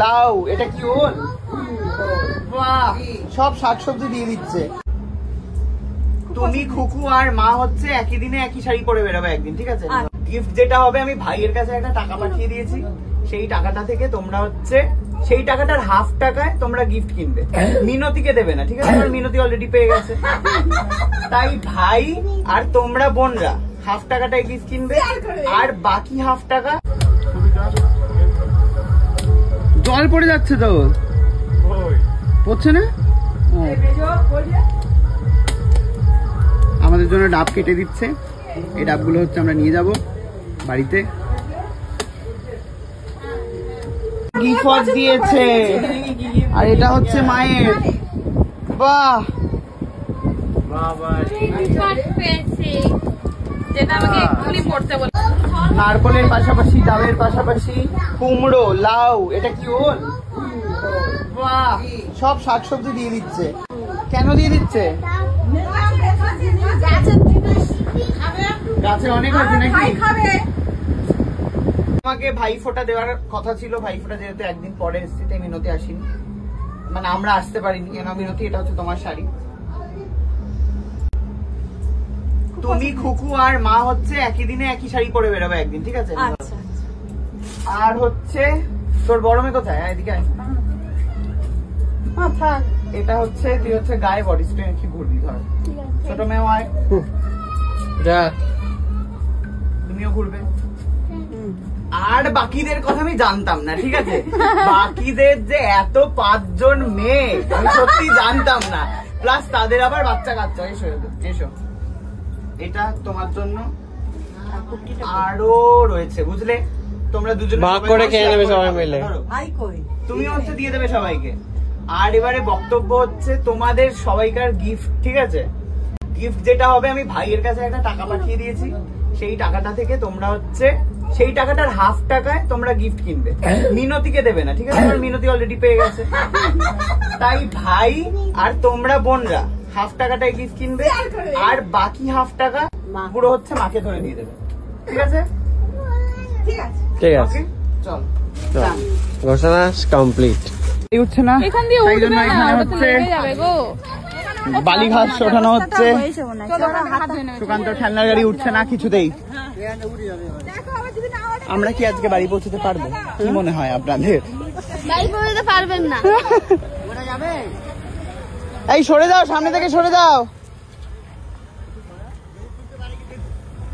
লাউ, এটা কি ওল? বাহ, সব শাকসবজি দিয়ে দিচ্ছে। তুমি খুকু আর মা হচ্ছে একই দিনে একই শাড়ি পরে বেরোবে একদিন, ঠিক আছে? গিফট যেটা হবে, আমি ভাইয়ের কাছে একটা টাকা পাঠিয়ে দিয়েছি, সেই টাকাটা থেকে তোমরা হচ্ছে সেই টাকাটার হাফ টাকায় তোমরা গিফট কিনবে। মিনতিকে দেবে না, ঠিক আছে? কারণ মিনতি অলরেডি পেয়ে গেছে। তাই ভাই আর তোমরা বোনরা হাফ টাকাটায় গিফট কিনবে, আর বাকি হাফ টাকা জল পড়ে যাচ্ছে তো, পড়ছে না? আমাদের জন্য ডাব কেটে দিচ্ছে, এই ডাবগুলো হচ্ছে আমরা নিয়ে যাব বাড়িতে। গিফট দিয়েছে, আর এটা হচ্ছে মায়ের। বাহ, নারকলের পাশাপাশি, ডাবের পাশাপাশি কুমড়ো, লাউ, এটা কি ওল? বাহ, সব শাকসবজি দিয়ে দিচ্ছে। কেন দিয়ে দিচ্ছে? গাছে অনেক আছে নাকি? আমাকে ভাইফোঁটা দেওয়ার কথা ছিল, ভাইফোঁটা যেহেতু একদিন পরে এসেছে তাই মিনতি আসেনি, মানে আমরা আসতে পারিনি। কেন মিনতি, এটা হচ্ছে তোমার শাড়ি। তুমি খুকু আর মা হচ্ছে একই দিনে একই শাড়ি পরে বেরোবে একদিন, ঠিক আছে? আর হচ্ছে তোর বড় মেয়ে কোথায়? এদিকে থাক। এটা হচ্ছে তুই হচ্ছে গায়ে বডি স্প্রে কি ঘুরবি, ধর। ছোট মেয়েও আয়, তুমিও ঘুরবে। আর বাকিদের কথা আমি জানতাম না, ঠিক আছে? বাকিদের যে এত 5 জন মেয়ে আমি সত্যি জানতাম না, প্লাস তাদের আবার বাচ্চা কাচ্চা। এসো, এটা তোমার জন্য আরো রয়েছে, বুঝলে? তোমরা দুজন ভাগ করে খেয়ে নেবে সবাই মিলে। তুমি হচ্ছে দিয়ে দেবে সবাইকে। আর এবারে বক্তব্য হচ্ছে তোমাদের সবাইকার গিফট, ঠিক আছে? গিফট যেটা হবে, আমি ভাইয়ের কাছে একটা টাকা পাঠিয়ে দিয়েছি, সেই টাকাটা থেকে তোমরা হচ্ছে সেই টাকাটার হাফ টাকায় তোমরা গিফট কিনবে। মিনতিকে দেবে না, ঠিক আছে? কারণ মিনতি অলরেডি পেয়ে গেছে। তাই ভাই আর তোমরা বোনরা হাফ টাকাটায় গিফট কিনবে, আর বাকি হাফ টাকা পুরো হচ্ছে মাকে ধরে দিয়ে দেবে, ঠিক আছে? ঠিক আছে, চল। ঘোষণা কমপ্লিট। উঠছে না, তাই জন্য এখানে হচ্ছে বালি ঘাস ওঠানো হচ্ছে। সুকান্ত ঠেলনার গাড়ি উঠছে না কিছুতেই। আমরা কি আজকে বাড়ি পৌঁছতে পারবো? কি মনে হয় আপনাদের? বাড়ি পৌঁছতে পারবেন না। এই সরে যাও, সামনে থেকে সরে যাও।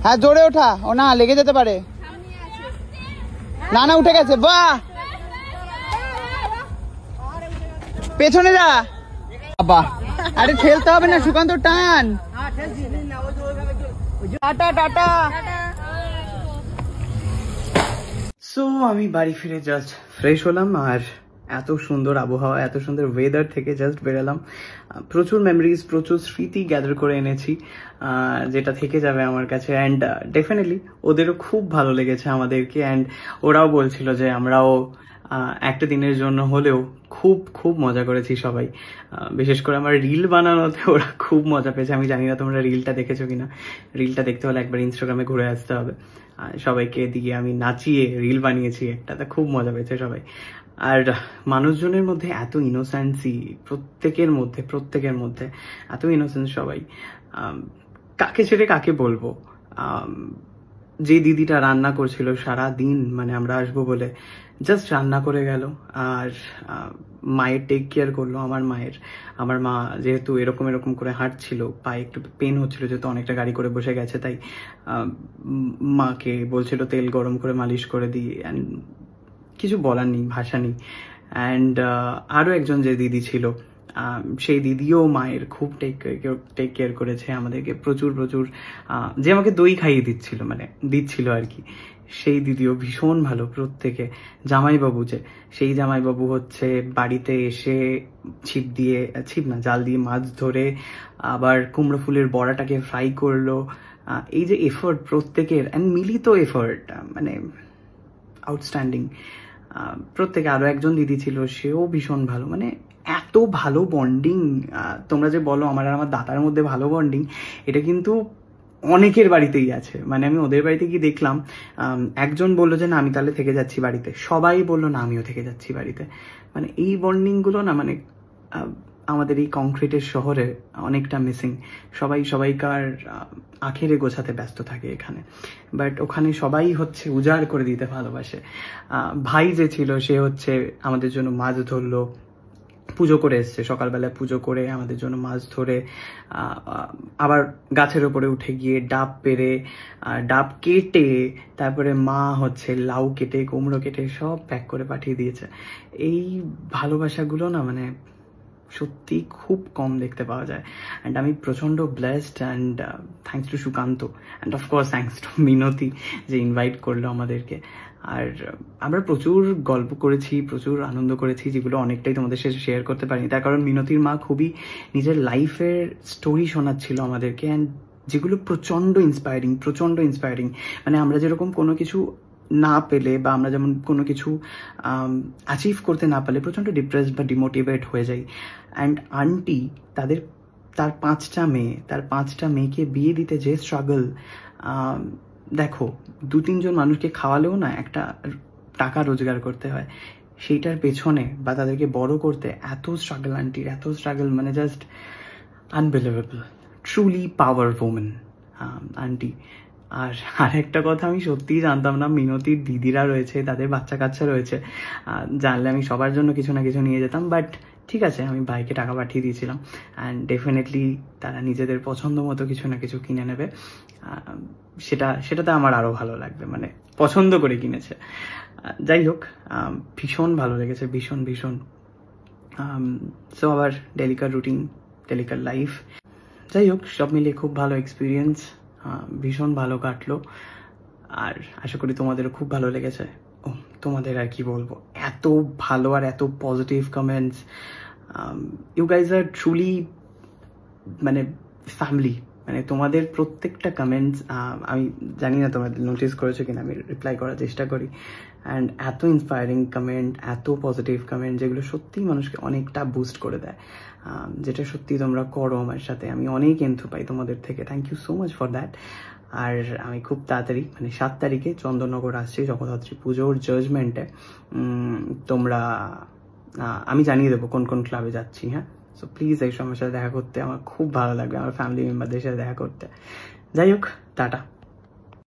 হ্যাঁ, জোরে ওঠা। ও না, লেগে যেতে পারে। না, উঠে গেছে। বাহ, পেছনে যা। বাহ, আরে ঠেলতে হবে না, সুকান্ত টান। Tata tata. সো আমি বাড়ি ফিরে জাস্ট ফ্রেশ হলাম, আর এত সুন্দর আবহাওয়া, এত সুন্দর ওয়েদার থেকে জাস্ট বেরোলাম। প্রচুর মেমোরিজ, প্রচুর স্মৃতি গ্যাদার করে এনেছি, যেটা থেকে যাবে আমার কাছে। অ্যান্ড ডেফিনেটলি ওদেরও খুব ভালো লেগেছে আমাদেরকে, অ্যান্ড ওরাও বলছিল যে আমরাও একটা দিনের জন্য হলেও খুব খুব মজা করেছি সবাই। বিশেষ করে আমার রিল বানানোতে ওরা খুব মজা পেয়েছে। আমি জানি না তোমরা রিলটা দেখেছো কিনা, রিলটা দেখতে হলে একবার ইনস্টাগ্রামে ঘুরে আসতে হবে। সবাইকে দিয়ে আমি নাচিয়ে রিল বানিয়েছি একটা, তা খুব মজা পেয়েছে সবাই। আর মানুষজনের মধ্যে এত ইনোসেন্সি, প্রত্যেকের মধ্যে এত ইনোসেন্স সবাই। কাকে ছেড়ে কাকে বলবো? যে দিদিটা রান্না করছিল সারা দিন, মানে আমরা আসবো বলে জাস্ট রান্না করে গেল, আর মায়ের টেক কেয়ার করলো। আমার মা যেহেতু এরকম করে হাঁটছিল, পায়ে একটু পেন হচ্ছিল, যেহেতু অনেকটা গাড়ি করে বসে গেছে, তাই মাকে বলছিল তেল গরম করে মালিশ করে দিই। অ্যান্ড কিছু বলার নেই, ভাষা নেই। অ্যান্ড আরও একজন যে দিদি ছিল, সেই দিদিও মায়ের খুব টেক কেয়ার করেছে আমাদেরকে, প্রচুর যে আমাকে দই খাইয়ে দিচ্ছিল আর কি, সেই দিদিও ভীষণ ভালো। প্রত্যেকে জামাইবাবু, সেই জামাইবাবু হচ্ছে বাড়িতে এসে জাল দিয়ে মাছ ধরে আবার কুমড়ো ফুলের বড়াটাকে ফ্রাই করলো। এই যে এফোর্ট প্রত্যেকের, অ্যান্ড মিলিত এফোর্ট, মানে আউটস্ট্যান্ডিং প্রত্যেকে। আরো একজন দিদি ছিল, সেও ভীষণ ভালো, মানে এত ভালো বন্ডিং। তোমরা যে বলো আমার আর আমার দাদার মধ্যে ভালো বন্ডিং, এটা কিন্তু অনেকের বাড়িতেই আছে। মানে আমি ওদের বাড়িতে গিয়ে দেখলাম একজন বললো যে না আমি তাহলে থেকে যাচ্ছি বাড়িতে, সবাই বললো না আমিও থেকে যাচ্ছি বাড়িতে। মানে এই বন্ডিংগুলো না মানে আমাদের এই কংক্রিটের শহরে অনেকটা মিসিং। সবাই সবাইকার আখেরে গোছাতে ব্যস্ত থাকে এখানে, বাট ওখানে সবাই হচ্ছে উজাড় করে দিতে ভালোবাসে। ভাই যে ছিল সে হচ্ছে আমাদের জন্য মাছ ধরলো, পুজো করে এসছে, সকালবেলায় পুজো করে আমাদের জন্য মাছ ধরে আবার গাছের ওপরে উঠে গিয়ে ডাব পেরে ডাব কেটে তারপরে মা হচ্ছে লাউ কেটে কুমড়ো কেটে সব প্যাক করে পাঠিয়ে দিয়েছে। এই ভালোবাসাগুলো না মানে সত্যি খুব কম দেখতে পাওয়া যায়। অ্যান্ড আমি প্রচণ্ড blessed, and thanks to Sukanta, and of course thanks to Minati যে ইনভাইট করলো আমাদেরকে। আর আমরা প্রচুর গল্প করেছি, প্রচুর আনন্দ করেছি, যেগুলো অনেকটাই তোমাদের সাথে শেয়ার করতে পারিনি, তার কারণ মিনতির মা খুবই নিজের লাইফের স্টোরি শোনাচ্ছিল আমাদেরকে, অ্যান্ড যেগুলো প্রচণ্ড ইন্সপায়ারিং। মানে আমরা যেরকম কোনো কিছু না পেলে বা আমরা যেমন কোনো কিছু অ্যাচিভ করতে না পারলে প্রচণ্ড ডিপ্রেসড বা ডিমোটিভেট হয়ে যাই, অ্যান্ড আন্টি তার পাঁচটা মেয়েকে বিয়ে দিতে যে স্ট্রাগল, দেখো 2-3 জন মানুষকে খাওয়ালেও না একটা টাকা রোজগার করতে হয়, সেইটার পেছনে বা তাদেরকে বড় করতে এত স্ট্রাগল আন্টির, এত স্ট্রাগল, মানে জাস্ট আনবিলিভেবল, ট্রুলি পাওয়ার ওমেন আন্টি। আর আরেকটা কথা আমি সত্যিই জানতাম না, মিনতির দিদিরা রয়েছে, তাদের বাচ্চা কাচ্চা রয়েছে, জানলে আমি সবার জন্য কিছু না কিছু নিয়ে যেতাম, বাট ঠিক আছে আমি ভাইকে টাকা পাঠিয়ে দিয়েছিলাম, অ্যান্ড ডেফিনেটলি তারা নিজেদের পছন্দ মতো কিছু না কিছু কিনে নেবে, সেটাতে আমার আরও ভালো লাগবে, মানে পছন্দ করে কিনেছে। যাই হোক, ভীষণ ভালো লেগেছে, ভীষণ। সো আবার ডেলিকার রুটিন, ডেলিকার লাইফ, যাই হোক সব মিলিয়ে খুব ভালো এক্সপিরিয়েন্স, ভীষণ ভালো কাটলো। আর আশা করি তোমাদেরও খুব ভালো লেগেছে। তোমাদের আর কি বলবো, এত ভালো আর এত positive comments, you guys are truly মানে ফ্যামিলি। মানে তোমাদের প্রত্যেকটা কমেন্টস, আমি জানি না তোমাদের নোটিস করেছো কিনা, আমি রিপ্লাই করার চেষ্টা করি, অ্যান্ড এত ইন্সপায়ারিং কমেন্ট, এত পজিটিভ কমেন্ট, যেগুলো সত্যিই মানুষকে অনেকটা বুস্ট করে দেয়, যেটা সত্যি তোমরা করো আমার সাথে, আমি অনেক এন্থু পাই তোমাদের থেকে, thank you so much for that. আর আমি খুব তাড়াতাড়ি মানে 7 তারিখে চন্দননগর আসছি জগদ্ধাত্রী পুজোর জাজমেন্টে, তোমরা আমি জানিয়ে দেবো কোন কোন ক্লাবে যাচ্ছি। হ্যাঁ, সো প্লিজ এই সময়ের সাথে দেখা করতে আমার খুব ভালো লাগবে, আমার ফ্যামিলি মেম্বারদের সাথে দেখা করতে। যাই হোক, টাটা।